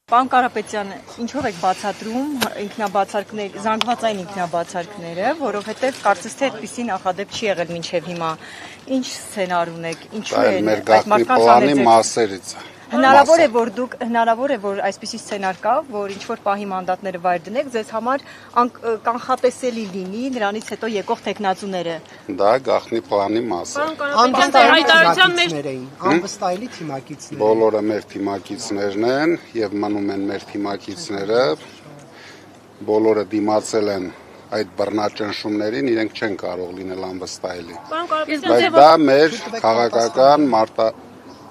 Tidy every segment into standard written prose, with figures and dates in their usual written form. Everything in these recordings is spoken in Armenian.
Պարոն Կարապետյան, ինչով եք բացատրում զանգվածային ինքնաբացարկները, որովհետև կարծես թե այդպիսի նախադեպ չի եղել մինչև հիմա։ Ինչ սցենար ունեք, ինչու է մեր գաղտնի պլանի մասերից է։ Հնարավոր է, որ այսպիսի սցենար կա, որ ինչ-որ պահի մանդատները վայր դնեք, ձեզ համար կանխատեսելի լինի նրանից հետո եկող թեկնածուները։ Դա գաղտնի պլանի մաս է։ Անվստահելի թիմակիցներ։ Բոլորը մեր թիմակիցներն են եւ մնում են մեր թիմակիցները։ Բոլորը դիմացել են այդ բռնաճնշումներին, իրենք չեն կարող լինել անվստահելի։ Բայց դա մեր քաղաքական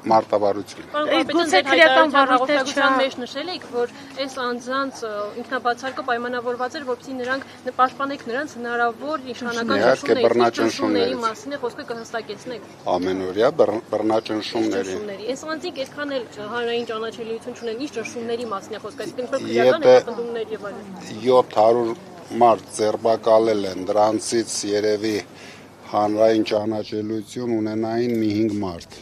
մարտավարություն։ Գուցե քրեական հաղորդակցության մեջ նշել եք, որ այս անձանց ինքնաբացարկը պայմանավորված էր, որպեսզի նրանք պաշտպանեք նրանց հնարավոր իշխանական ճնշումների մասին է խոսքը կհստակեցնեք։ Ամենօրյա բռնաճնշումների։ Այս անձինք այդքան էլ հանրային ճանաչելիություն չունեն, ինչ ճնշումների մասին է խոսքը, այսինքն քրեական հետապնդումներ եւ այլն։ 700 մարդ ձերբակալել են, դրանցից երևի հանրային ճանաչելիություն ունենային մի 5 մարդ։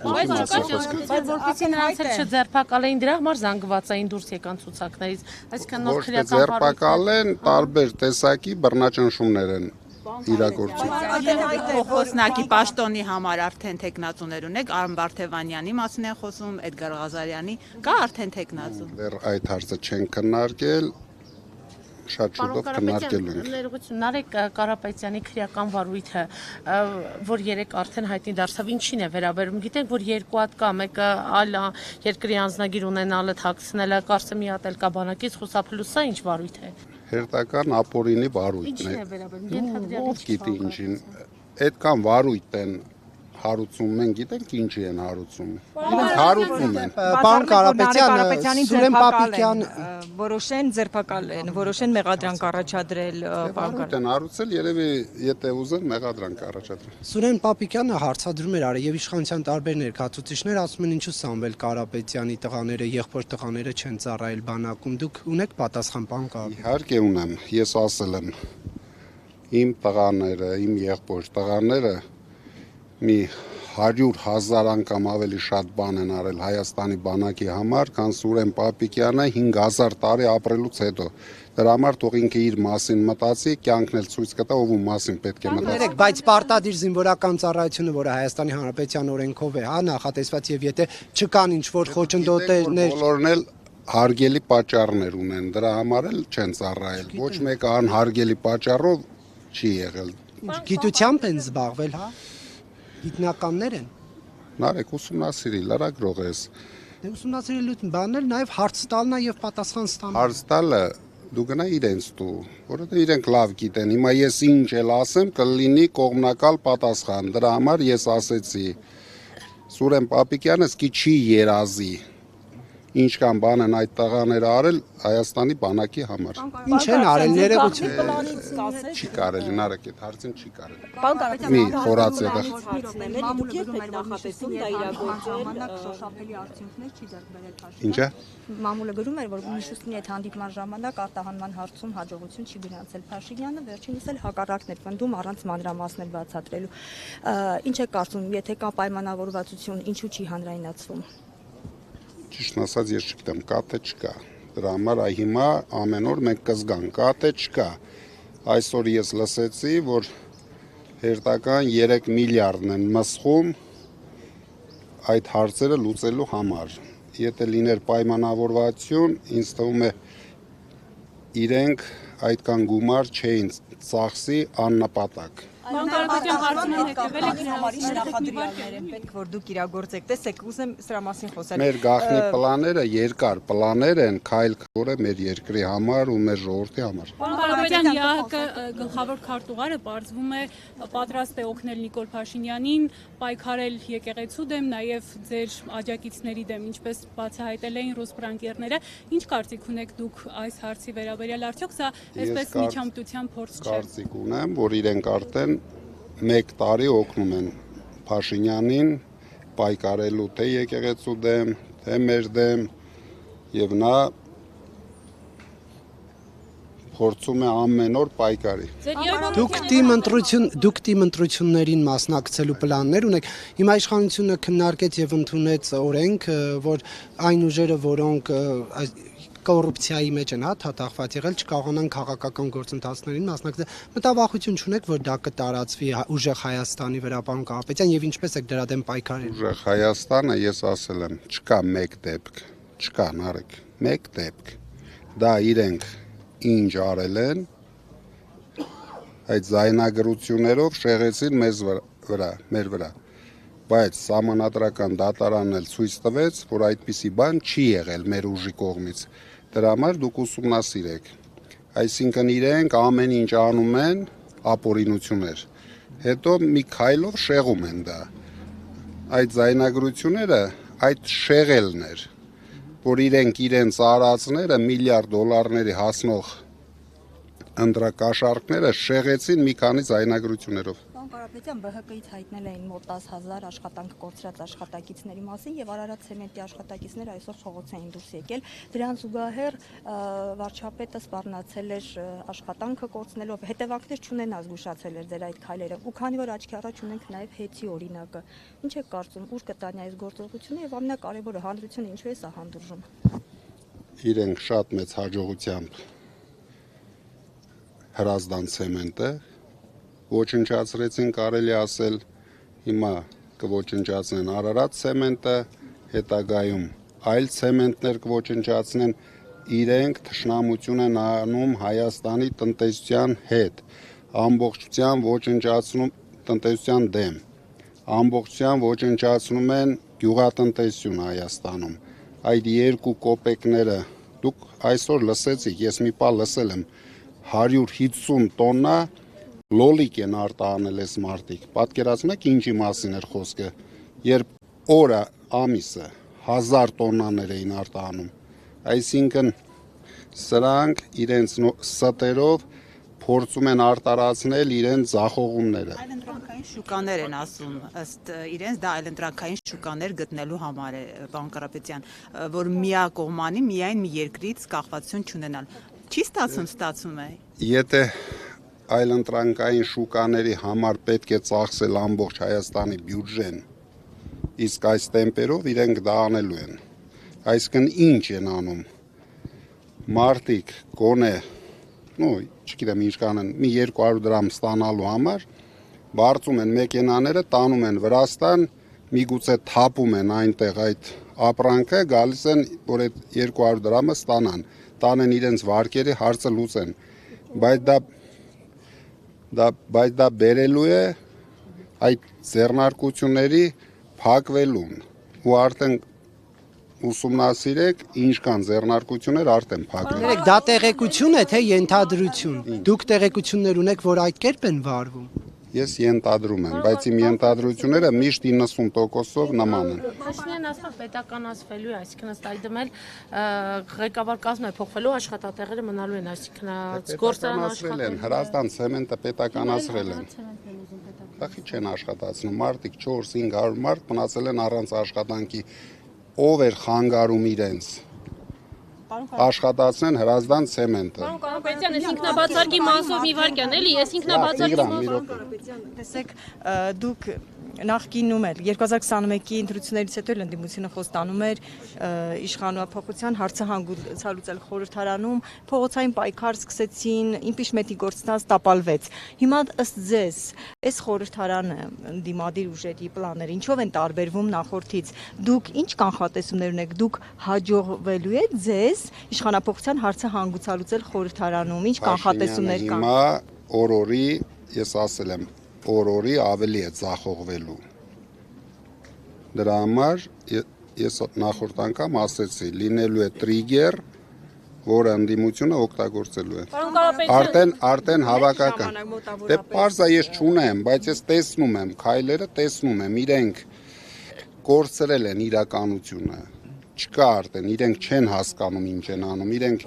Բայց որպեսզի նրանց էլ չձերբակալեին, դրա համար զանգվածային դուրս եկան ցուցակներից, այսինքն նոր քրեական ձերբակալեն, տարբեր տեսակի բռնաճնշումներ են իրագործում։ Խոսնակի պաշտոնի համար արդեն թեկնածուներ ունեք, Արամ Բարթևանյանի մասին է խոսում, Էդգար Ղազարյանի, կա արդեն թեկնածու։ Դեռ այդ հարցը չեն քննարկել, շատ շուտով քննարկելու ենք։ Ներողություն, Նարեկ Կարապետյանի քրեական վարույթը, որ երեք արդեն հայտնի դարձավ, ինչին է վերաբերում։ Գիտենք, որ երկու հատ կա, մեկը այլ երկրի անձնագիր ունենալը թաքցնելը, կարծեմ մի հատ էլ կա բանակից խուսափելուսա, ինչ վարույթ է։ Հերթական ապօրինի վարույթն է։ Ինչին է վերաբերում։ Ով գիտի ինչին։ Այդքան վարույթ են հարուցում, մենք գիտենք ինչի են հարուցում։ Իրենք հարուցում են։ Պարոն Կարապետյան, Սուրեն Պապիկյան որոշեն ձերբակալեն, որոշեն մեղադրանք առաջադրել, պարոն Կարապետյան հարուցել, երևի եթե ուզեն մեղադրանք առաջադրել։ Սուրեն Պապիկյանը հարցադրում էր արել եւ իշխանության տարբեր ներկայացուցիչներ ասում են ինչու Սամվել Կարապետյանի տղաները, եղբոր տղաները չեն ծառայել բանակում։ Դուք ունեք պատասխան, պարոն Կարապետյան։ Իհարկե ունեմ, ես ասել եմ իմ տղաները, իմ եղբոր տղաները մի 100,000 անգամ ավելի շատ բան են արել Հայաստանի բանակի համար, քան Սուրեն Պապիկյանը 5000 տարի ապրելուց հետո։ Դրա համար թող ինքը իր մասին մտածի, կյանքն էլ ցույց կտա, ով ում մասին պետք է մտածի։ Բայց պարտադիր զինվորական ծառայությունը, որը Հայաստանի Հանրապետության օրենքով է, նախատեսված եւ եթե չկան ինչ-որ խոչընդոտներ, բոլորն էլ հարգելի պատճառներ ունեն, դրա համար էլ չեն ծառայել։ Ոչ մեկը անհարգելի պատճառով չի եղել։ Գիտությամբ են զբաղվել, հա։ Գիտնականներ են։ Նարեկ ուսումնասիրի, լրագրող ես։ Դե ուսումնասիրելու բանել նաև հարց տալն է եւ պատասխան ստանալը։ Հարց տալը դու գնա իրենց տու, որովհետեւ իրենք լավ գիտեն։ Հիմա ես ինչ էլ ասեմ, կլինի կողմնակալ պատասխան։ Դրա համար ես ասեցի Սուրեն Պապիկյանը սկի չի երազի։ Ինչ կան բան են այդ տղաները արել Հայաստանի բանակի համար։ Ինչ են արել ներողություն։ Չի կարելի, Նարեկ, այդ հարցին չի կարելի։ Մի խորաց եղա։ Դուք երբ եք նախատեսում դա իրագործել շոշափելի արդյունքներ չի ձեռք բերել Փաշինյանը։ Ինչա։ Մամուլը գրում էր, որ Միշուստինի հետ հանդիպման ժամանակ արտահանման հարցում հաջողություն չի գրանցել Փաշինյանը, վերջինս էլ հակառակն էր պնդում առանց մանրամասներ բացատրելու։ Ինչ է կարծում, եթե կա պայմանավորվածություն, ինչու չի հանրայնացվում։ Ճիշտն ասած ես չգիտեմ, կա թե չկա։ Դրա համար հիմա ամեն օր մենք կզգանք, կա թե չկա։ Այսօր ես լսեցի, որ հերթական 3 միլիարդն են մսխում այդ հարցերը լուծելու համար։ Եթե լիներ պայմանավորվածություն, ինձ թվում է իրենք այդքան գումար չէին ծախսի աննպատակ։ Պարոն Կարապետյան, հարցում եմ հետևել եք համարի նախադրյալները, պետք որ դուք իրագործեք։ Տեսեք, ուզեմ սրա մասին խոսել։ Մեր գաղտնի պլաները երկար պլաներ են, քայլ քայլը մեր երկրի համար ու մեր ժողովրդի համար։ Պարոն Կարապետյան, ՀԱԿ գլխավոր քարտուղարը պարզվում է պատրաստ է օգնել Նիկոլ Փաշինյանին, պայքարել եկեղեցու դեմ, նաև ձեր աջակիցների դեմ, ինչպես բացահայտել էին ռուս բռնկերները։ Ինչ կարծիք ունեք դուք այս հարցի վերաբերյալ, արդյոք սա այսպես միջամտության փորձ չէ։ Կարծիք ունեմ, որ իրենք արդեն 1 տարի օգնում են Փաշինյանին պայքարելու թե եկեղեցու դեմ, թե մեր դեմ, եւ նա փորձում է ամեն օր պայքարի։ Դուք թիմ ընտրություններին մասնակցելու պլաններ ունեք։ Հիմա իշխանությունը քննարկեց եւ ընդունեց օրենք, որ այն ուժերը, որոնք կոռուպցիայի մեջ են հատախված եղել, չկարողանան քաղաքական գործընթացներին մասնակցել։ Մտավախություն չունեք, որ դա կտարածվի ուժեղ Հայաստանի վրա, պարոն Կարապետյան, եւ ինչպես եք դրա դեմ պայքարել։ Ուժեղ Հայաստանը, ես ասել եմ, չկա մեկ դեպք, չկա նարեկ, մեկ դեպք։ Դա իրենք ինչ արել են, այդ զայնագրություններով շեղեցին մեր վրա, բայց սահմանադրական դատարանն էլ ցույց տվեց, որ այդպիսի բան չի եղել մեր ուժի կողմից, դրա համար դուք ուսումնասիրեք, այսինքն իրենք ամեն ինչ անում են ապօրինություններ, հետո մի քայլով շեղում են դա, այդ զայնագրությունները այդ շեղելն էր, որ իրենք իրենց արածները միլիարդ դոլարների հասնող ընտրակաշառքները շեղեցին մի քանի զայնագրություններով։ Պարոն Կարապետյան, ԲՀԿ-ից հայտնել էին մոտ 10,000 աշխատանք կորցրած աշխատակիցների մասին եւ Արարատ ցեմենտի աշխատակիցները այսօր փողոց էին դուրս եկել։ Դրան զուգահեռ վարչապետը սպառնացել էր աշխատանքը կորցնելով, հետևանքներ չունենա զգուշացել էր ձեր այդ քայլերը։ Ու քանի որ աչքի առաջ ունենք նաեւ հեծի օրինակը, ինչ է կարծում, ուր կտանի այս գործողությունը եւ ամենակարևորը հանրությունը ինչու է սա հանդուրժում։ Իրենք շատ մեծ հաջողությամբ Հրազդան ցեմենտը ոչնչացրեցին, կարելի ասել, հիմա կոչնչացնեն Արարատ ցեմենտը, հետագայում այլ ցեմենտներ կոչնչացնեն, իրենք թշնամություն են անում Հայաստանի տնտեսության հետ, ամբողջությամբ ոչնչացնում տնտեսության դեմ, ամբողջությամբ ոչնչացնում են գյուղատնտեսություն Հայաստանում, այդ երկու կոպեկները, դուք այսօր լսեցիք, ես մի պահ լսել եմ, 150 տոննա լոլիկ են արտահանել այս մարդիկ, պատկերացնում եք ինչի մասին էր խոսքը, երբ օրը ամիսը 1000 տոննաներ էին արտահանում, այսինքն սրանք իրենց ստերով փորձում են արտարացնել իրենց ձախողումները։ Այլընտրանքային շուկաներ են ասում, ըստ իրենց դա այլընտրանքային շուկաներ գտնելու համար է, պարոն Կարապետյան, որ միակողմանի միայն մի երկրից կախվածություն չունենալ։ Չի ստացվում է։ Եթե այլընտրանքային շուկաների համար պետք է ծախսել ամբողջ Հայաստանի բյուջեն, իսկ այս տեմպերով իրենք դա անելու են։ Այսինքն ինչ են անում։ Մարդիկ գոնե, չգիտեմ ինչ կանեն, մի 200 դրամ ստանալու համար բարձում են մեքենաները, տանում են Վրաստան, միգուցե թափում են այնտեղ այդ ապրանքը, գալիս են, որ այդ 200 դրամը ստանան, տանեն իրենց վարկերի հարցը լուծեն, բայց դա բերելու է այդ ձեռնարկությունների փակվելուն ու արդեն ուսումնասիրեք ինչ կան ձեռնարկություններ արդեն փակվել։ Դա տեղեկություն է, թե ենթադրություն։ Դուք տեղեկություններ ունեք, որ այդ կերպ են վարվում։ Ես ենթադրում եմ, բայց իմ ենթադրությունները միշտ 90%-ով նման են։ Փաշինյանն ասում է պետականացվելու է, այսինքն ըստ այդմ էլ ղեկավար կազմը փոխվելու աշխատատեղերը մնալու են, այսինքն գործարան աշխատել են, Հրազդան ցեմենտը պետականացրել են։ Ախի չեն աշխատացնում, մարդիկ 4-500 մարդ մնացել են առանց աշխատանքի, ով էր խանգարում իրենց աշխատացնեն Հրազդան ցեմենտը։ Պարոն Կարապետյան, ես ինքնաբացարկի մասով մի վարքյան էլի, ես ինքնաբացարկի մասով տեսեք, դուք նախկինում էլ 2021-ի ընտրություններից հետո էլ ընդդիմությունը խոստանում էր իշխանապահության հարցը հանգուցալուծել խորհրդարանում, փողոցային պայքար սկսեցին, իմպիչմենտի գործընթաց տապալվեց։ Հիմա ըստ ձեզ, այս խորհրդարանը ընդդիմադիր ուժերի պլանները ինչով են տարբերվում նախորդից։ Դուք ինչ կանխատեսումներ ունեք, դուք հաջողվելու եք ձեզ իշխանապահության հարցը հանգուցալուծել խորհրդարանում, ինչ կանխատեսումներ կան։ Հիմա օրորի, ես ասել եմ, օրորի ավելի է ձախողվելու։ Դրա համար ես նախորդ անգամ ասեցի, լինելու է տրիգեր, որը ընդդիմությունը օգտագործելու է։ Արդեն հավաքական։ Դե պարզա ես չունեմ, բայց ես տեսնում եմ, քայլերը տեսնում եմ, իրենք կորցրել են իրականությունը։ Չկա արդեն, իրենք չեն հասկանում ինչ են անում, իրենք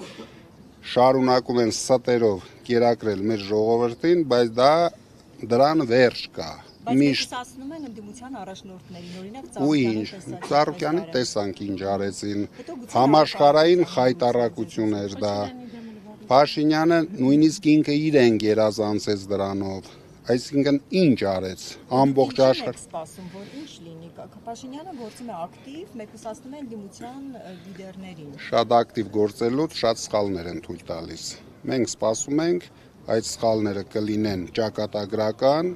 շարունակում են ստերով կերակրել մեր ժողովրդին, բայց դրան վերջ կա։ Բայց ասում են ընդդիմության առաջնորդներին, օրինակ Ծառուկյանի տեսանք ինչ արեցին, համաշխարհային խայտառակություն էր դա, Փաշինյանը նույնիսկ ինքը իրեն գերազանցեց դրանով։ Այսինքն ինչ արեց ամբողջ աշխարհ սպասում որ ինչ լինի Փաշինյանը գործում է ակտիվ մեկուսացնում է ընդդիմության լիդերներին շատ ակտիվ գործելուց շատ սխալներ են թույլ տալիս մենք սպասում ենք այդ սխալները կլինեն ճակատագրական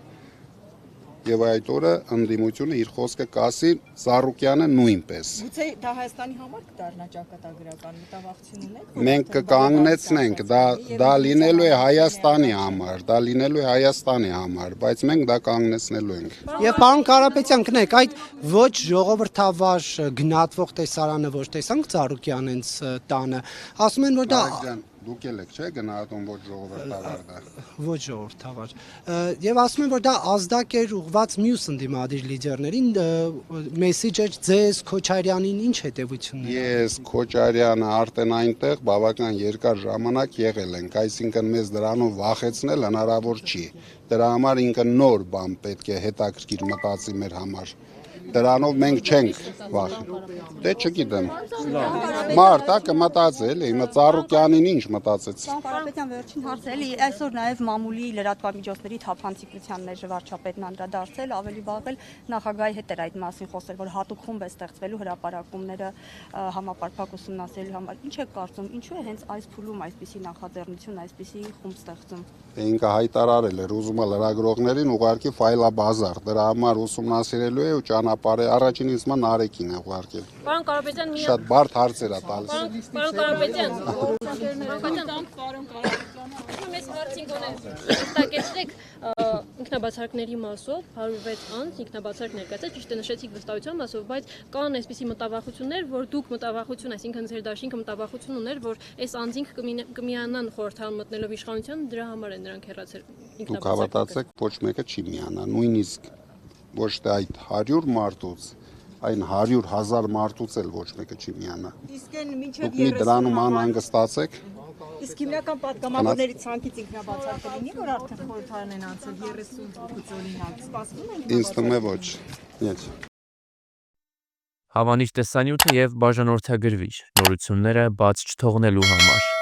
եւ այդ օրը ընդդիմությունը իր խոսքը կասի Զառուկյանը նույնպես Գուցե դա Հայաստանի համար կդառնա ճակատագրական մտավախություն ունեք մենք կկանգնեցնենք դա լինելու է Հայաստանի համար բայց մենք դա կանգնեցնելու ենք Եվ պարոն Կարապետյան գնեք այդ ոչ ժողովրդավար գնահատվող տեսարանը ոչ տեսանք Զառուկյանենց տանը ասում են որ դա Դուք եք չէ գնահատում ոչ ժողովրդավար դա ոչ ժողովրդավար եւ ասում են որ դա ազդակ էր ուղված մյուս ընդդիմադիր լիդերներին մեսեջեր ձեզ Քոչարյանին ինչ հետեւություններ Ես Քոչարյանը արդեն այնտեղ բավական երկար ժամանակ եղել ենք այսինքն մեզ դրանով վախեցնել հնարավոր չի դրա համար ինքը նոր բան պետք է հետաքրքիր մտածի մեր համար Դրանով մենք չենք վախենում։ Դե չգիտեմ։ Մարտա կմտածել, հիմա Ծառուկյանին ինչ մտածեց։ Կարապետյան վերջին հարցը էլի այսօր նաև մամուլի լրատվամիջոցների թափանցիկության մեր վարչապետն անդրադարձել, ավելի վաղ էլ նախագահի հետ էր այդ մասին խոսել, որ հատուկ խումբ է ստեղծվելու հրապարակումները համապարփակ ուսումնասիրելու համար։ Ինչ եք կարծում, ինչու է հենց այս փուլում այսպիսի նախաձեռնություն, այսպիսի խումբ ստեղծում։ Ինքը հայտարարել էր, ուզում է լրագրողներին ուղարկի ֆայլաբազար, դրա համար ուսումնասիրելու է ու ճանապարհը առաջին իսկ Նարեկին է ուղարկել։ Պարոն Կարապետյան, Շատ բարդ հարցեր է տալիս։ Պարոն Կարապետյան, մեզ հարցին գոնե հստակեցրեք ինքնաբացարկների մասով 106 անձ ինքնաբացարկ ներկայացած ճիշտ է նշեցիք վստահության մասով, բայց կան այսպիսի մտավախություններ, որ դուք մտավախություն, այսինքն ձեր դաշինքը մտավախություն ուներ, որ այս անձինք կմիանան խորհրդարան մտնելով իշխանության, դրա համար են նրանք հեռացել ինքնաբացարկը։ Դուք հավատացեք, ոչ մեկը չի միանա, նույնիսկ ոչ թե այդ 100 մարդուց, այն 100,000 մարդուց էլ ոչ մեկը չի միանա։ Իսկ են մինչև Դուք մի դրանում անհանգստացեք։ Իսկ հիմնական պատգամավորների ցանկից ինքնաբացարկը լինի, որ արդեն խորհրդարան են անցել 38 օրինակ, սպասվում են։ Ինձ թվում է ոչ։ Нет։ Հավանիչ տեսանյութը եւ բաժանորդագրվիչ նորությունները բաց չթողնելու համար